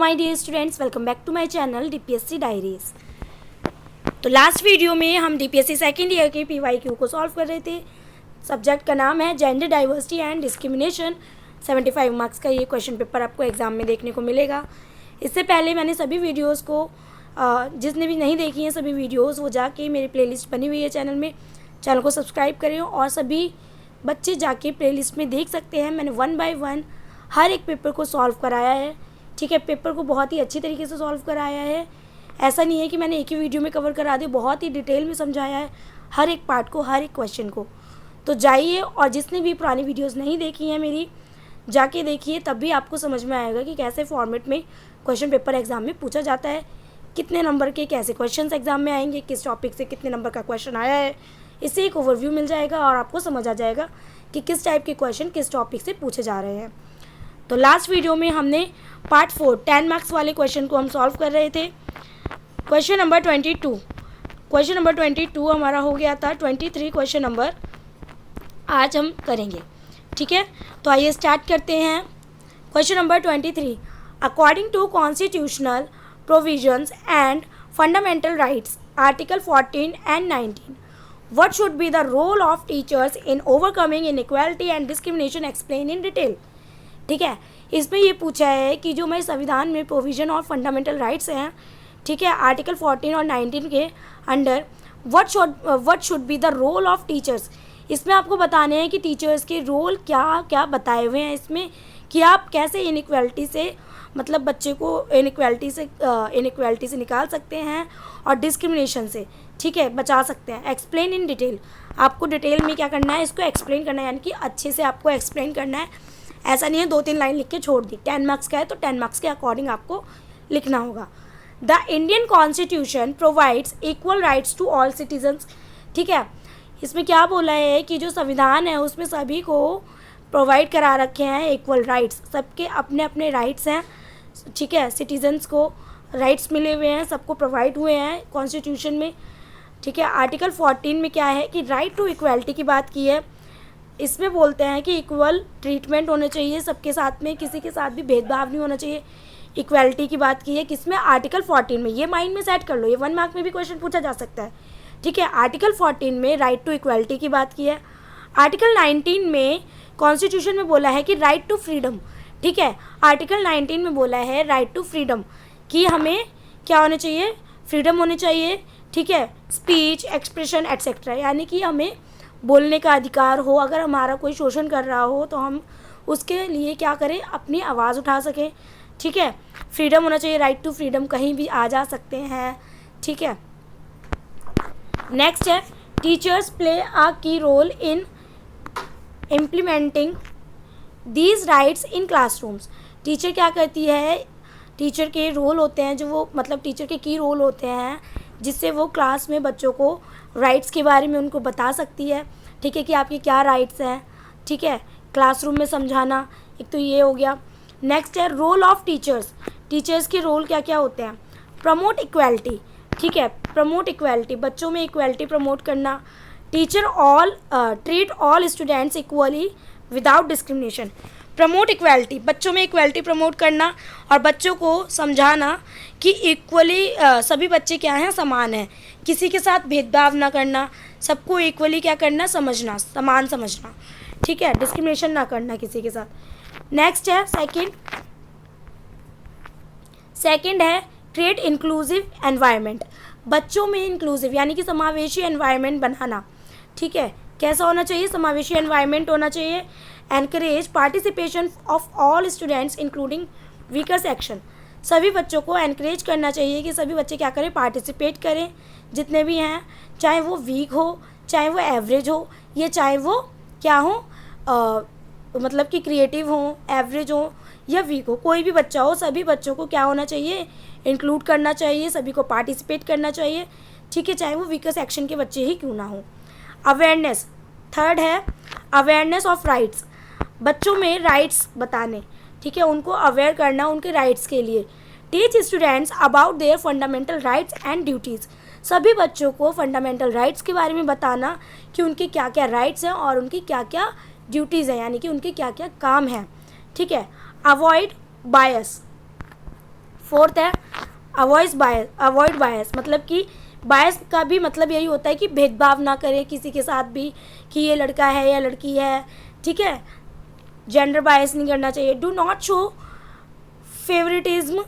My dear students, welcome back to my channel DPSC diaries. तो last video में हम DPSC second year के PYQ को solve कर रहे थे। सब्जेक्ट का नाम है gender diversity and discrimination. 75 marks का ये क्वेश्चन पेपर आपको एग्जाम में देखने को मिलेगा। इससे पहले मैंने सभी वीडियोज़ को जिसने भी नहीं देखी हैं सभी वीडियोज़ वो जाके मेरी प्लेलिस्ट बनी हुई है चैनल में, चैनल को सब्सक्राइब करें और सभी बच्चे जाके प्लेलिस्ट में देख सकते हैं। मैंने 1 बाय 1 हर एक पेपर को सॉल्व कराया है। ठीक है, पेपर को बहुत ही अच्छी तरीके से सॉल्व कराया है। ऐसा नहीं है कि मैंने एक ही वीडियो में कवर करा दिया, बहुत ही डिटेल में समझाया है हर एक पार्ट को, हर एक क्वेश्चन को। तो जाइए और जिसने भी पुरानी वीडियोस नहीं देखी हैं मेरी, जाके देखिए, तब भी आपको समझ में आएगा कि कैसे फॉर्मेट में क्वेश्चन पेपर एग्जाम में पूछा जाता है, कितने नंबर के कैसे क्वेश्चन एग्जाम में आएंगे, किस टॉपिक से कितने नंबर का क्वेश्चन आया है। इससे एक ओवरव्यू मिल जाएगा और आपको समझ आ जाएगा कि किस टाइप के क्वेश्चन किस टॉपिक से पूछे जा रहे हैं। तो लास्ट वीडियो में हमने पार्ट 4 10 मार्क्स वाले क्वेश्चन को हम सॉल्व कर रहे थे। क्वेश्चन नंबर 22 हमारा हो गया था। 23 क्वेश्चन नंबर आज हम करेंगे। ठीक है, तो आइए स्टार्ट करते हैं। Question number 23, according to constitutional provisions and fundamental rights article 14 and 19, what should be the role of teachers in overcoming inequality and discrimination, explain in detail। ठीक है, इसमें ये पूछा है कि जो हमारे संविधान में प्रोविज़न और फंडामेंटल राइट्स हैं, ठीक है, आर्टिकल 14 और 19 के under what should be the role of teachers. इसमें आपको बताने हैं कि टीचर्स के रोल क्या क्या बताए हुए हैं इसमें, कि आप कैसे इनइक्वालिटी से, मतलब बच्चे को इनइक्वालिटी से निकाल सकते हैं और डिस्क्रिमिनेशन से, ठीक है, बचा सकते हैं। एक्सप्लेन इन डिटेल, आपको डिटेल में क्या करना है, इसको एक्सप्लेन करना है, यानी कि अच्छे से आपको एक्सप्लेन करना है। ऐसा नहीं है 2-3 लाइन लिख के छोड़ दी। 10 मार्क्स का है तो 10 मार्क्स के अकॉर्डिंग आपको लिखना होगा। The Indian constitution provides equal rights to all citizens. ठीक है, इसमें क्या बोला है कि जो संविधान है उसमें सभी को प्रोवाइड करा रखे हैं इक्वल राइट्स, सबके अपने अपने राइट्स हैं। ठीक है, सिटीजन्स को राइट्स मिले हुए हैं, सबको प्रोवाइड हुए हैं कॉन्स्टिट्यूशन में। ठीक है, आर्टिकल 14 में क्या है कि राइट टू इक्वालिटी की बात की है। इसमें बोलते हैं कि इक्वल ट्रीटमेंट होने चाहिए सबके साथ में, किसी के साथ भी भेदभाव नहीं होना चाहिए। इक्वालिटी की बात की है किसमें, आर्टिकल 14 में। ये माइंड में सेट कर लो, ये 1 मार्क में भी क्वेश्चन पूछा जा सकता है। ठीक है, आर्टिकल 14 में राइट टू इक्वालिटी की बात की है। आर्टिकल 19 में कॉन्स्टिट्यूशन में बोला है कि राइट टू फ्रीडम। ठीक है, आर्टिकल 19 में बोला है राइट टू फ्रीडम, कि हमें क्या होना चाहिए, फ्रीडम होनी चाहिए। ठीक है, स्पीच, एक्सप्रेशन एट्सेट्रा, यानी कि हमें बोलने का अधिकार हो। अगर हमारा कोई शोषण कर रहा हो तो हम उसके लिए क्या करें, अपनी आवाज़ उठा सकें। ठीक है, फ्रीडम होना चाहिए, राइट टू फ्रीडम, कहीं भी आ जा सकते हैं। ठीक है, नेक्स्ट है teachers play a key role in implementing these rights in classrooms. Teacher क्या करती है, टीचर के रोल होते हैं जो वो, मतलब टीचर के की रोल होते हैं जिससे वो क्लास में बच्चों को राइट्स के बारे में उनको बता सकती है। ठीक है, कि आपके क्या राइट्स हैं। ठीक है, क्लासरूम में समझाना, एक तो ये हो गया। नेक्स्ट है रोल ऑफ टीचर्स। टीचर्स के रोल क्या क्या होते हैं, प्रमोट इक्वालिटी। ठीक है, प्रमोट इक्वालिटी, बच्चों में इक्वालिटी प्रमोट करना। Teacher treat all students equally without discrimination. Promote equality, बच्चों में इक्वालिटी प्रमोट करना और बच्चों को समझाना कि इक्वली सभी बच्चे क्या हैं, समान हैं, किसी के साथ भेदभाव ना करना, सबको इक्वली क्या करना, समझना, समान समझना। ठीक है, डिस्क्रिमिनेशन ना करना किसी के साथ। नेक्स्ट है सेकंड है क्रिएट इंक्लूसिव एनवायरनमेंट। बच्चों में इंक्लूसिव यानी कि समावेशी एनवायरनमेंट बनाना। ठीक है, कैसा होना चाहिए, समावेशी एनवायरनमेंट होना चाहिए। Encourage participation of all students including weaker section. सभी बच्चों को एनकरेज करना चाहिए कि सभी बच्चे क्या करें, पार्टिसिपेट करें, जितने भी हैं, चाहे वो वीक हो, चाहे वो एवरेज हो, या चाहे वो क्या हो, मतलब कि क्रिएटिव हो, एवरेज हो या वीक हो, कोई भी बच्चा हो, सभी बच्चों को क्या होना चाहिए, इंक्लूड करना चाहिए, सभी को पार्टिसिपेट करना चाहिए। ठीक है, चाहे वो वीकर सेक्शन के बच्चे ही क्यों ना हो। अवेयरनेस, थर्ड है अवेयरनेस ऑफ राइट्स। बच्चों में राइट्स बताने, ठीक है, उनको अवेयर करना उनके राइट्स के लिए। Teach students about their fundamental rights and duties. सभी बच्चों को फंडामेंटल राइट्स के बारे में बताना कि उनके क्या क्या राइट्स हैं और उनकी क्या क्या ड्यूटीज़ हैं, यानी कि उनके क्या क्या काम हैं। ठीक है, अवॉइड बायस, फोर्थ है अवॉइड बायस, मतलब कि बायस का भी मतलब यही होता है कि भेदभाव ना करें किसी के साथ भी कि ये लड़का है या लड़की है, ठीक है। जेंडर बायस नहीं करना चाहिए। Do not show favouritism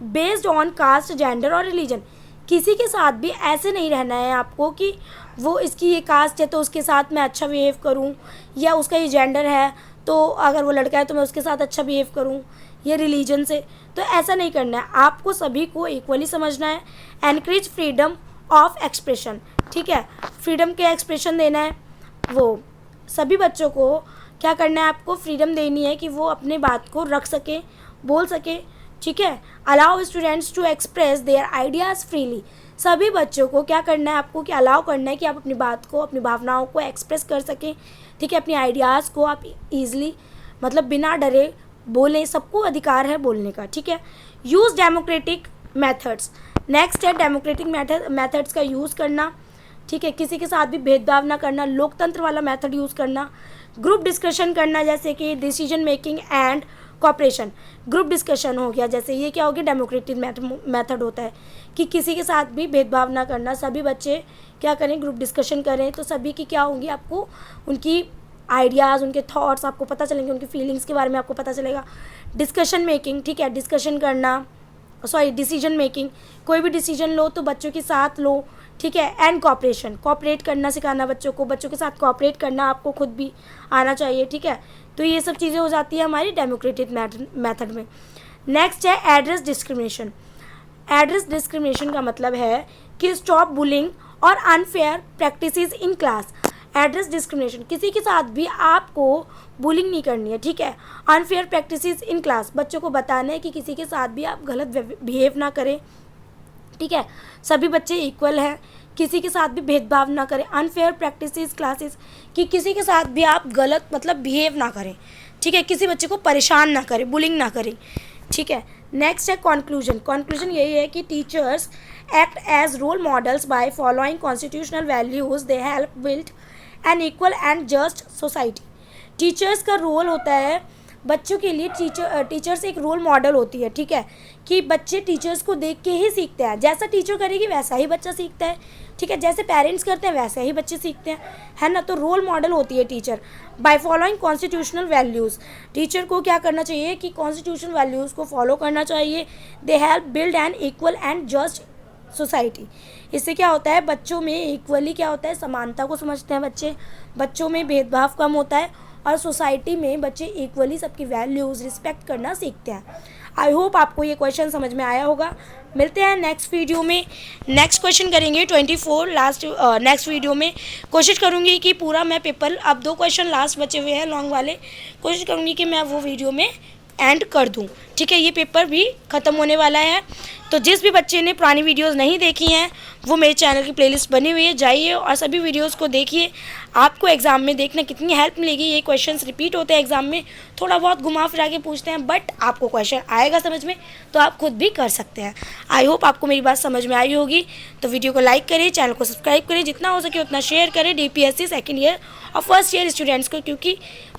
based on caste, gender और रिलीजन। किसी के साथ भी ऐसे नहीं रहना है आपको कि वो इसकी ये कास्ट है तो उसके साथ मैं अच्छा बिहेव करूं, या उसका ये जेंडर है तो अगर वो लड़का है तो मैं उसके साथ अच्छा बिहेव करूं, ये रिलीजन से, तो ऐसा नहीं करना है। आपको सभी को इक्वली समझना है। एनकरेज फ्रीडम ऑफ एक्सप्रेशन, ठीक है, फ्रीडम के एक्सप्रेशन देना है। वो सभी बच्चों को क्या करना है, आपको फ्रीडम देनी है कि वो अपने बात को रख सकें, बोल सकें, ठीक है। Allow students to express their ideas freely. सभी बच्चों को क्या करना है, आपको क्या अलाउ करना है कि आप अपनी बात को, अपनी भावनाओं को एक्सप्रेस कर सकें, ठीक है। अपनी आइडियाज़ को आप ईज़िली, मतलब बिना डरे बोलें, सबको अधिकार है बोलने का, ठीक है। Use democratic methods. नेक्स्ट है डेमोक्रेटिक मेथड्स का यूज़ करना, ठीक है। किसी के साथ भी भेदभाव ना करना, लोकतंत्र वाला मेथड यूज़ करना। ग्रुप डिस्कशन करना, जैसे कि decision making and cooperation. Group discussion हो गया, जैसे ये क्या हो गया, डेमोक्रेटिक मेथड होता है कि किसी के साथ भी भेदभाव ना करना, सभी बच्चे क्या करें, ग्रुप डिस्कशन करें, तो सभी की क्या होंगी, आपको उनकी आइडियाज़, उनके थॉट्स आपको पता चलेंगे, उनकी फीलिंग्स के बारे में आपको पता चलेगा। डिस्कशन मेकिंग, ठीक है, डिस्कशन करना, डिसीजन मेकिंग, कोई भी डिसीजन लो तो बच्चों के साथ लो, ठीक है। एंड कॉपरेशन, कॉपरेट करना सिखाना बच्चों को, बच्चों के साथ कॉपरेट करना आपको खुद भी आना चाहिए, ठीक है। तो ये सब चीज़ें हो जाती है हमारी डेमोक्रेटिक मेथड में। नेक्स्ट है एड्रेस डिस्क्रिमिनेशन। एड्रेस डिस्क्रिमिनेशन का मतलब है कि स्टॉप बुलिंग और unfair practices in class. Address discrimination, किसी के साथ भी आपको बुलिंग नहीं करनी है, ठीक है। अनफेयर प्रैक्टिसेस इन क्लास, बच्चों को बताना है कि किसी के साथ भी आप गलत बिहेव ना करें, ठीक है। सभी बच्चे इक्वल हैं, किसी के साथ भी भेदभाव ना करें। अनफेयर प्रैक्टिसेस क्लासेस, कि किसी के साथ भी आप गलत मतलब बिहेव ना करें, ठीक है। किसी बच्चे को परेशान ना करें, बुलिंग ना करें, ठीक है। नेक्स्ट है कंक्लूजन। कंक्लूजन यही है कि teachers act as role models by following constitutional values, they help build an equal and just society. Teachers का रोल होता है बच्चों के लिए, टीचर्स एक रोल मॉडल होती है, ठीक है, कि बच्चे टीचर्स को देख के ही सीखते हैं। जैसा टीचर करेगी वैसा ही बच्चा सीखता है, ठीक है। जैसे पेरेंट्स करते हैं वैसे ही बच्चे सीखते हैं, है ना। तो रोल मॉडल होती है teacher. Bye following constitutional values, teacher को क्या करना चाहिए कि कॉन्स्टिट्यूशनल वैल्यूज़ को फॉलो करना चाहिए। दे help build an equal and just society. इससे क्या होता है, बच्चों में इक्वली क्या होता है, समानता को समझते हैं बच्चे, बच्चों में भेदभाव कम होता है और सोसाइटी में बच्चे इक्वली सबकी वैल्यूज़ रिस्पेक्ट करना सीखते हैं। आई होप आपको ये क्वेश्चन समझ में आया होगा। मिलते हैं नेक्स्ट वीडियो में, नेक्स्ट क्वेश्चन करेंगे 24 लास्ट। नेक्स्ट वीडियो में कोशिश करूँगी कि पूरा मैं पेपर, अब 2 क्वेश्चन लास्ट बचे हुए हैं लॉन्ग वाले, कोशिश करूँगी कि मैं वो वीडियो में एंड कर दूँ, ठीक है। ये पेपर भी ख़त्म होने वाला है, तो जिस भी बच्चे ने पुरानी वीडियोस नहीं देखी हैं वो मेरे चैनल की प्लेलिस्ट बनी हुई है, जाइए और सभी वीडियोस को देखिए। आपको एग्ज़ाम में देखना कितनी हेल्प मिलेगी। ये क्वेश्चंस रिपीट होते हैं एग्ज़ाम में, थोड़ा बहुत घुमा फिरा के पूछते हैं, बट आपको क्वेश्चन आएगा समझ में तो आप खुद भी कर सकते हैं। आई होप आपको मेरी बात समझ में आई होगी। तो वीडियो को लाइक करें, चैनल को सब्सक्राइब करें, जितना हो सके उतना शेयर करें DPSC सेकेंड ईयर और फर्स्ट ईयर स्टूडेंट्स को, क्योंकि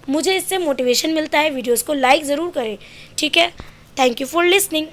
मुझे इससे मोटिवेशन मिलता है। वीडियोज़ को लाइक ज़रूर करें, ठीक है। Thank you for listening.